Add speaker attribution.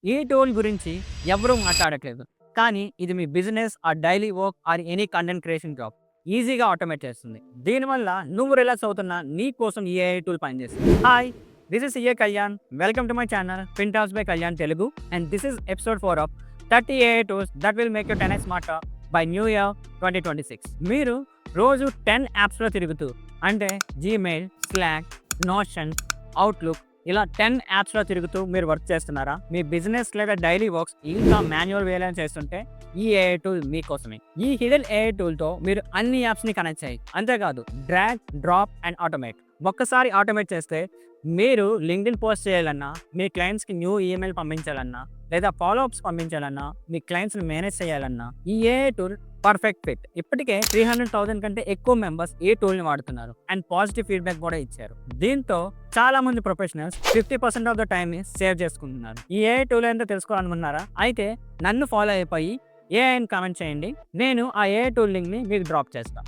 Speaker 1: ఈ టూల్ గురించి ఎవరూ మాట్లాడట్లేదు. కానీ ఇది మీ business or daily work or any content creation job ఈజీగా ఆటోమేట్ చేస్తుంది. దీనివల్ల నువ్వు రిలాక్స్ అవుతున్నా నీ కోసం ఈ ఏఐ టూల్ పనిచేస్తుంది. Hi, this is CA Kalyan. Welcome to my channel Fintax by Kalyan Telugu and this is episode 4 of 30 AI tools that will make you 10x smarter by new year 2026. మీరు రోజు 10 యాప్స్లో తిరుగుతూ అంటే జీమెయిల్, స్లాక్, నోషన్, అవుట్లుక్ ఇలా 10 యాప్స్లో తిరుగుతూ మీరు వర్క్ చేస్తున్నారా? మీ బిజినెస్ లేదా డైలీ వర్క్స్ ఇంకా మాన్యువల్ వేలో చేస్తుంటే ఈ ఏఐ టూల్ మీకోసమే. ఈ హిడెన్ ఏఐ టూల్తో మీరు అన్ని యాప్స్ని కనెక్ట్ చేయి. అంతేకాదు డ్రాగ్, డ్రాప్ అండ్ ఆటోమేట్. ఒక్కసారి ఆటోమేట్ చేస్తే మీరు లింక్డ్ఇన్ పోస్ట్ చేయాలన్నా, మీ క్లయింట్స్కి న్యూ ఈమెయిల్ పంపించాలన్నా, లేదా ఫాలోఅప్స్ పంపించాలన్నా, మీ క్లయింట్స్ని మేనేజ్ చేయాలన్నా ఈ ఏఐ టూల్ పర్ఫెక్ట్ ఫిట్. ఇప్పటికే 300,000 కంటే ఎక్కువ మెంబర్స్ ఈ టూల్ని వాడుతున్నారు అండ్ పాజిటివ్ ఫీడ్బ్యాక్ కూడా ఇచ్చారు. దీంతో చాలా మంది ప్రొఫెషనల్స్ 50% ఆఫ్ ద టైమ్ని సేవ్ చేసుకుంటున్నారు. ఈ ఏఐ టూల్ ఏంటో తెలుసుకోవాలనుకున్నారా? అయితే నన్ను ఫాలో అయిపోయి ఏఐని కామెంట్ చేయండి. నేను ఆ ఏఐ టూల్ లింక్ని మీకు డ్రాప్ చేస్తాను.